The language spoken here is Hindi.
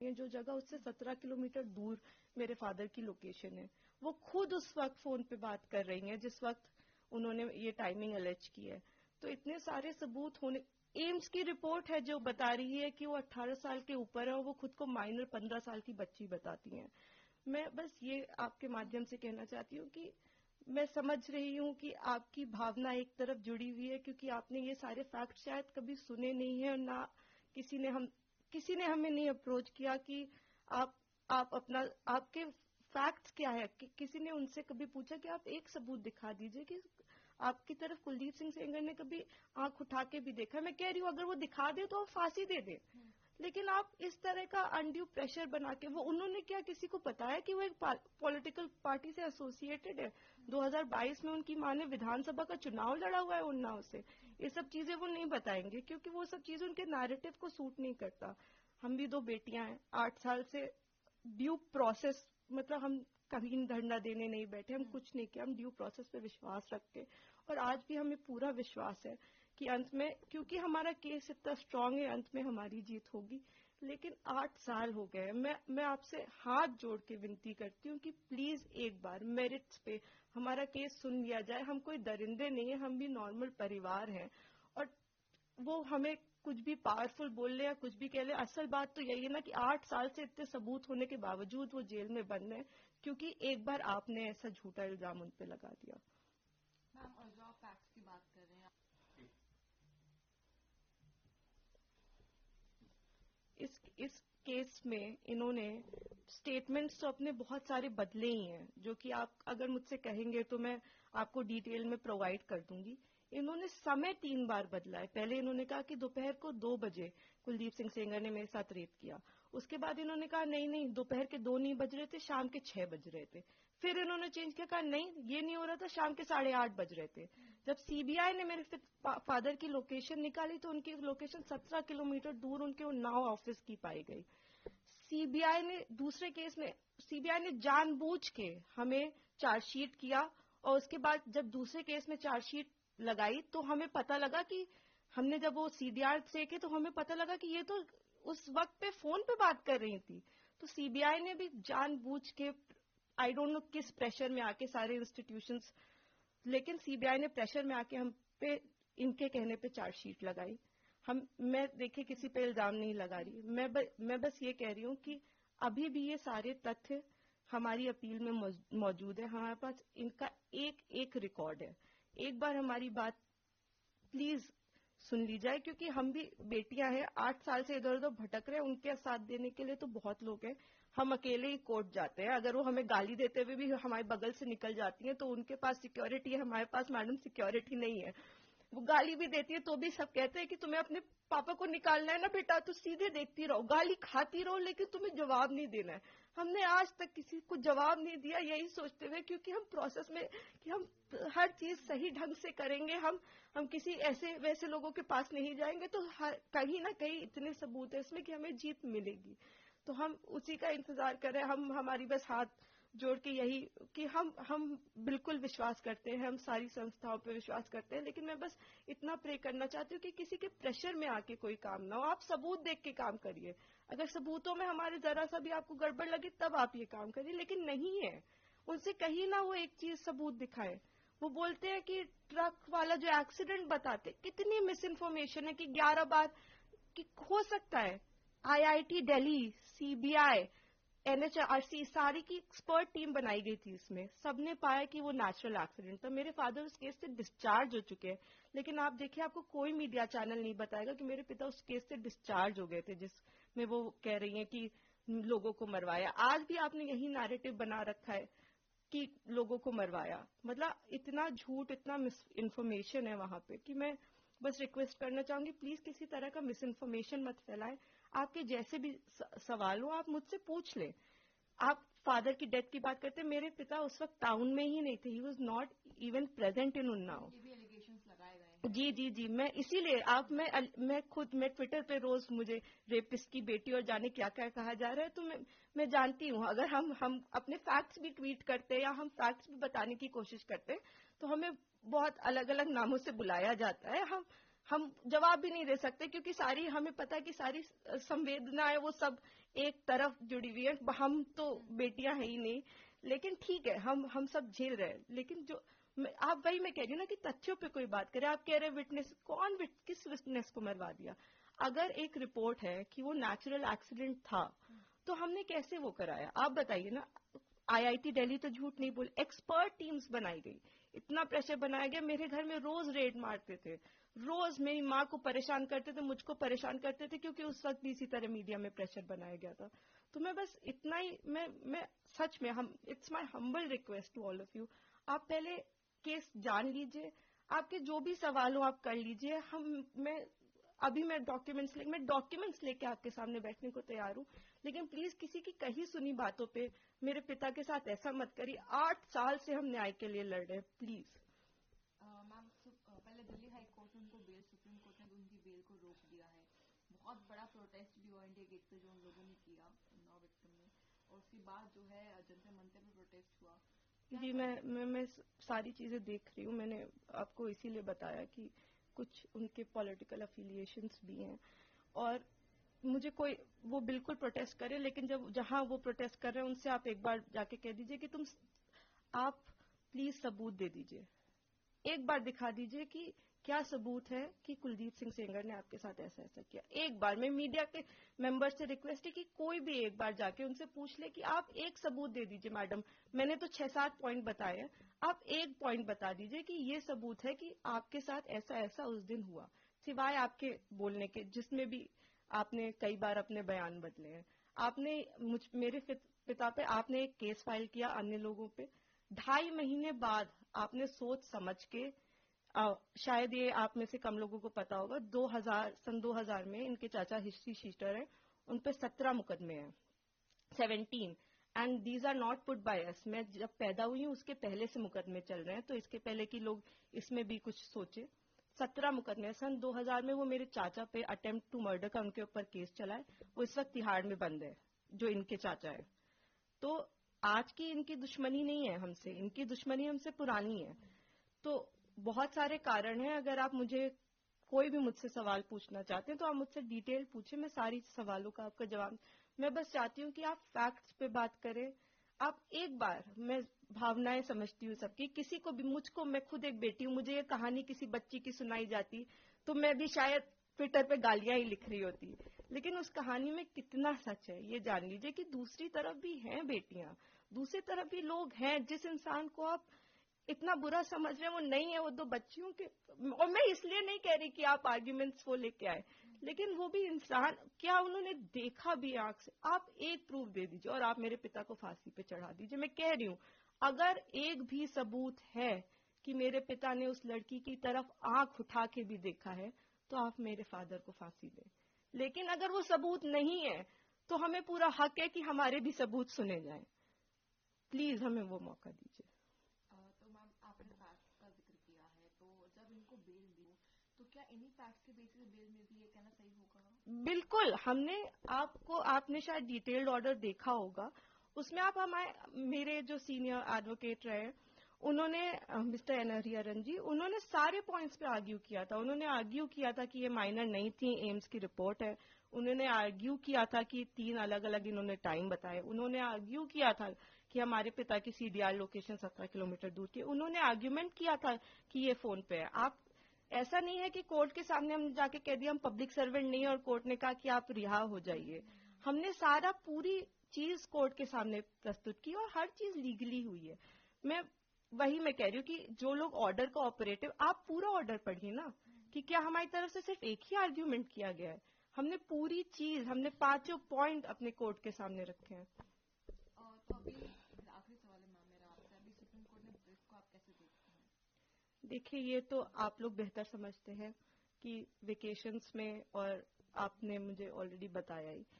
ये जो जगह उससे 17 किलोमीटर दूर मेरे फादर की लोकेशन है, वो खुद उस वक्त फोन पे बात कर रही हैं जिस वक्त उन्होंने ये टाइमिंग अलेज की है। तो इतने सारे सबूत होने, एम्स की रिपोर्ट है जो बता रही है कि वो 18 साल के ऊपर है और वो खुद को माइनर 15 साल की बच्ची बताती हैं। मैं बस ये आपके माध्यम से कहना चाहती हूँ कि मैं समझ रही हूँ कि आपकी भावना एक तरफ जुड़ी हुई है क्योंकि आपने ये सारे फैक्ट शायद कभी सुने नहीं है और ना किसी ने हमें नहीं अप्रोच किया कि आप अपना आपके फैक्ट्स क्या है किसी ने उनसे कभी पूछा कि आप एक सबूत दिखा दीजिए कि आपकी तरफ कुलदीप सिंह सेंगर ने कभी आंख उठा के भी देखा। मैं कह रही हूँ अगर वो दिखा दे तो फांसी दे दे, लेकिन आप इस तरह का अनड्यू प्रेशर बना के, वो उन्होंने क्या किसी को बताया कि वो एक पॉलिटिकल पार्टी से एसोसिएटेड है? 2022 में उनकी मां ने विधानसभा का चुनाव लड़ा हुआ है उन्नाव से। ये सब चीजें वो नहीं बताएंगे क्योंकि वो सब चीजें उनके नैरेटिव को सूट नहीं करता। हम भी दो बेटियां हैं, 8 साल से ड्यू प्रोसेस, मतलब हम कहीं धरना देने नहीं बैठे, हम कुछ नहीं किया, हम ड्यू प्रोसेस पे विश्वास रखते और आज भी हमें पूरा विश्वास है कि अंत में, क्योंकि हमारा केस इतना स्ट्रांग है, अंत में हमारी जीत होगी। लेकिन 8 साल हो गए। मैं आपसे हाथ जोड़ के विनती करती हूँ कि प्लीज एक बार मेरिट्स पे हमारा केस सुन लिया जाए। हम कोई दरिंदे नहीं है, हम भी नॉर्मल परिवार हैं और वो हमें कुछ भी पावरफुल बोल ले या कुछ भी कह ले, असल बात तो यही है ना कि 8 साल से इतने सबूत होने के बावजूद वो जेल में बंद है क्योंकि एक बार आपने ऐसा झूठा इल्जाम उन पे लगा दिया। मैम, और जो आप फैक्ट्स की बात कर रहे हैं, इस केस में इन्होंने स्टेटमेंट्स तो अपने बहुत सारे बदले ही हैं, जो कि आप अगर मुझसे कहेंगे तो मैं आपको डिटेल में प्रोवाइड कर दूंगी। इन्होंने समय 3 बार बदला है। पहले इन्होंने कहा कि दोपहर को 2 बजे कुलदीप सिंह सेंगर ने मेरे साथ रेप किया। उसके बाद इन्होंने कहा नहीं नहीं, दोपहर के 2 नहीं बज रहे थे, शाम के 6 बज रहे थे। फिर इन्होंने चेंज किया, कहा नहीं ये नहीं हो रहा था, शाम के 8:30 बज रहे थे। जब सीबीआई ने मेरे फादर की लोकेशन निकाली तो उनकी लोकेशन 17 किलोमीटर दूर उनके उन्नाव ऑफिस की पाई गई। सीबीआई ने दूसरे केस में सीबीआई ने जानबूझ के हमें चार्जशीट किया और उसके बाद जब दूसरे केस में चार्जशीट लगाई तो हमें पता लगा कि हमने जब वो सीडीआर देखे तो हमें पता लगा कि ये तो उस वक्त पे फोन पे बात कर रही थी। तो सीबीआई ने भी जानबूझ के, आई डोंट नो किस प्रेशर में आके सारे इंस्टीट्यूशंस, लेकिन सीबीआई ने प्रेशर में आके हम पे इनके कहने पे चार्जशीट लगाई। मैं देखिए किसी पे इल्जाम नहीं लगा रही, मैं बस ये कह रही हूँ कि अभी भी ये सारे तथ्य हमारी अपील में मौजूद है। हमारे पास इनका एक एक रिकॉर्ड है। एक बार हमारी बात प्लीज सुन ली जाए क्योंकि हम भी बेटियां हैं, 8 साल से इधर उधर भटक रहे हैं, उनके साथ देने के लिए तो बहुत लोग हैं। हम अकेले ही कोर्ट जाते हैं, अगर वो हमें गाली देते हुए भी हमारे बगल से निकल जाती हैं तो उनके पास सिक्योरिटी है, हमारे पास मैडम सिक्योरिटी नहीं है। वो गाली भी देती है तो भी सब कहते हैं कि तुम्हें अपने पापा को निकालना है ना बेटा, तो सीधे देखती रहो, गाली खाती रहो, लेकिन तुम्हें जवाब नहीं देना है। हमने आज तक किसी को जवाब नहीं दिया, यही सोचते हुए क्योंकि हम प्रोसेस में कि हम हर चीज सही ढंग से करेंगे, हम किसी ऐसे वैसे लोगों के पास नहीं जाएंगे तो कहीं ना कहीं इतने सबूत है इसमें कि हमें जीत मिलेगी। तो हम उसी का इंतजार कर रहे हैं। हम हमारी बस हाथ जोड़ के यही कि हम बिल्कुल विश्वास करते हैं, हम सारी संस्थाओं पे विश्वास करते हैं, लेकिन मैं बस इतना प्रे करना चाहती हूँ कि किसी के प्रेशर में आके कोई काम ना हो। आप सबूत देख के काम करिए, अगर सबूतों में हमारे जरा सा भी आपको गड़बड़ लगी तब आप ये काम करिए, लेकिन नहीं है। उनसे कहीं ना वो एक चीज सबूत दिखाए। वो बोलते हैं कि ट्रक वाला जो एक्सीडेंट बताते, कितनी मिस इन्फॉर्मेशन है कि 11 बार कि हो सकता है आईआईटी दिल्ली, सीबीआई, एनएचआरसी सारी की एक्सपर्ट टीम बनाई गई थी, इसमें सबने पाया कि वो नेचुरल एक्सीडेंट था। मेरे फादर उस केस से डिस्चार्ज हो चुके हैं, लेकिन आप देखिए आपको कोई मीडिया चैनल नहीं बताएगा कि मेरे पिता उस केस से डिस्चार्ज हो गए थे जिसमें वो कह रही हैं कि लोगों को मरवाया। आज भी आपने यही नैरेटिव बना रखा है कि लोगों को मरवाया। मतलब इतना झूठ, इतना मिस इन्फॉर्मेशन है वहां पे कि मैं बस रिक्वेस्ट करना चाहूंगी प्लीज किसी तरह का मिस इन्फॉर्मेशन मत फैलाएं। आपके जैसे भी सवाल हो आप मुझसे पूछ लें। आप फादर की डेथ की बात करते हैं, मेरे पिता उस वक्त टाउन में ही नहीं थे, he was not even present in Unnao. ये भी एलिगेशंस लगाए गए हैं। जी जी जी, मैं इसीलिए मैं ट्विटर पे रोज मुझे रेपिस्ट की बेटी और जाने क्या क्या कहा जा रहा है, तो मैं जानती हूँ अगर हम अपने फैक्ट्स भी ट्वीट करते हैं या हम फैक्ट्स भी बताने की कोशिश करते हैं तो हमें बहुत अलग अलग नामों से बुलाया जाता है। हम जवाब भी नहीं दे सकते क्योंकि सारी हमें पता है कि सारी संवेदनाएं वो सब एक तरफ जुड़ी हुई है। हम तो बेटियां हैं ही नहीं, लेकिन ठीक है हम सब झेल रहे हैं। लेकिन जो आप वही मैं कह रही हूँ ना कि तथ्यों पे कोई बात करे। आप कह रहे हैं विटनेस, किस विटनेस को मरवा दिया? अगर एक रिपोर्ट है कि वो नेचुरल एक्सीडेंट था तो हमने कैसे वो कराया? आप बताइए ना। आईआईटी दिल्ली तो झूठ नहीं बोल, एक्सपर्ट टीम्स बनाई गई, इतना प्रेशर बनाया गया। मेरे घर में रोज रेड मारते थे, रोज मेरी माँ को परेशान करते थे, मुझको परेशान करते थे, क्योंकि उस वक्त भी इसी तरह मीडिया में प्रेशर बनाया गया था। तो मैं बस इतना ही, मैं सच में, हम it's my humble request to all of you, आप पहले केस जान लीजिए, आपके जो भी सवाल हो आप कर लीजिए। मैं डॉक्यूमेंट्स लेके आपके सामने बैठने को तैयार हूँ, लेकिन प्लीज किसी की कही सुनी बातों पे मेरे पिता के साथ ऐसा मत करिए। 8 साल से हम न्याय के लिए लड़ रहे हैं, प्लीज। मैम पहले दिल्ली हाई कोर्ट ने उनको बेल, सुप्रीम कोर्ट ने उनकी बेल को रोक दिया है। बहुत बड़ा प्रोटेस्ट भी हुआ इंडिया गेट पे जो उन लोगों ने किया नौ विक्टिम में, और उसके बाद जो है जनता मंदिर में प्रोटेस्ट हुआ। जी, मैं सारी चीजें देख रही हूँ। मैंने आपको इसीलिए बताया कि कुछ उनके पॉलिटिकल अफिलिएशंस भी हैं, और मुझे कोई, वो बिल्कुल प्रोटेस्ट करें, लेकिन जब जहां वो प्रोटेस्ट कर रहे हैं उनसे आप एक बार जाके कह दीजिए कि आप प्लीज सबूत दे दीजिए, एक बार दिखा दीजिए कि क्या सबूत है कि कुलदीप सिंह सेंगर ने आपके साथ ऐसा ऐसा किया। एक बार मैं मीडिया के मेंबर से रिक्वेस्ट है कि कोई भी एक बार जाके उनसे पूछ ले कि आप एक सबूत दे दीजिए मैडम, मैंने तो 6-7 पॉइंट बताए हैं, आप एक पॉइंट बता दीजिए कि ये सबूत है कि आपके साथ ऐसा ऐसा उस दिन हुआ, सिवाय आपके बोलने के, जिसमें भी आपने कई बार अपने बयान बदले हैं। आपने मेरे पिता पे आपने एक केस फाइल किया, अन्य लोगों पे 2.5 महीने बाद आपने सोच समझ के, शायद ये आप में से कम लोगों को पता होगा, 2000 में इनके चाचा हिस्ट्री शीटर हैं, उन पे 17 मुकदमे हैं, 17, and these are not put by us. मैं जब पैदा हुई हूँ उसके पहले से मुकदमे चल रहे हैं, तो इसके पहले कि लोग इसमें भी कुछ सोचे। 17 मुकदमे सन 2000 में वो मेरे चाचा पे अटेम्प्ट टू मर्डर का उनके ऊपर केस चला है, वो इस वक्त तिहाड़ में बंद है, जो इनके चाचा है। तो आज की इनकी दुश्मनी नहीं है हमसे, इनकी दुश्मनी हमसे पुरानी है। तो बहुत सारे कारण हैं। अगर आप मुझे कोई भी मुझसे सवाल पूछना चाहते हैं तो आप मुझसे डिटेल पूछे, मैं सारी सवालों का आपका जवाब। मैं बस चाहती हूँ कि आप फैक्ट्स पे बात करें। आप एक बार, मैं भावनाएं समझती हूँ सबकी, किसी को भी, मुझको, मैं खुद एक बेटी हूँ, मुझे ये कहानी किसी बच्ची की सुनाई जाती तो मैं भी शायद ट्विटर पे गालियां ही लिख रही होती, लेकिन उस कहानी में कितना सच है ये जान लीजिए कि दूसरी तरफ भी हैं बेटियां, दूसरी तरफ भी लोग हैं। जिस इंसान को आप इतना बुरा समझ रहे हैं वो नहीं है, वो 2 बच्चियों के, और मैं इसलिए नहीं कह रही कि आप आर्ग्यूमेंट्स वो लेके आए, लेकिन वो भी इंसान, क्या उन्होंने देखा भी आंख से? आप एक प्रूफ दे दीजिए और आप मेरे पिता को फांसी पे चढ़ा दीजिए। मैं कह रही हूँ, अगर एक भी सबूत है कि मेरे पिता ने उस लड़की की तरफ आंख उठा के भी देखा है तो आप मेरे फादर को फांसी दें। लेकिन अगर वो सबूत नहीं है तो हमें पूरा हक है कि हमारे भी सबूत सुने जाएं। प्लीज हमें वो मौका दीजिए। तो मैम आपने फैक्ट्स का जिक्र किया है, तो जब इनको बेल दी तो क्या इन्हीं फैक्ट्स के बेसिस पे बेल मिलती है, कहना सही होगा? बिल्कुल, आपने शायद डिटेल्ड ऑर्डर देखा होगा, उसमें आप मेरे जो सीनियर एडवोकेट रहे, उन्होंने, मिस्टर एन हरिहरन जी, उन्होंने सारे पॉइंट्स पे आर्ग्यू किया था। उन्होंने आर्ग्यू किया था कि ये माइनर नहीं थी, एम्स की रिपोर्ट है। उन्होंने आर्ग्यू किया था कि 3 अलग अलग इन्होंने टाइम बताए। उन्होंने आर्ग्यू किया था कि हमारे पिता की सीडीआर लोकेशन 17 किलोमीटर दूर की। उन्होंने आर्ग्यूमेंट किया था कि ये फोन पे है। आप, ऐसा नहीं है कि कोर्ट के सामने हम जाके कह दिया हम पब्लिक सर्वेंट नहीं है और कोर्ट ने कहा कि आप रिहा हो जाइए। हमने सारा पूरी चीज कोर्ट के सामने प्रस्तुत की और हर चीज लीगली हुई है। मैं कह रही हूँ कि जो लोग ऑर्डर का ऑपरेटिव, आप पूरा ऑर्डर पढ़िए ना, कि क्या हमारी तरफ से सिर्फ एक ही आर्ग्यूमेंट किया गया है। हमने पूरी चीज, हमने 5 पॉइंट अपने कोर्ट के सामने रखे हैं। तो अभी आखिरी सवाल है मैम मेरा आपसे, अभी सुप्रीम कोर्ट ने ब्रीफ को आप कैसे देखते हैं? देखिए, ये तो आप लोग बेहतर समझते हैं कि वेकेशंस में, और आपने मुझे ऑलरेडी बताया ही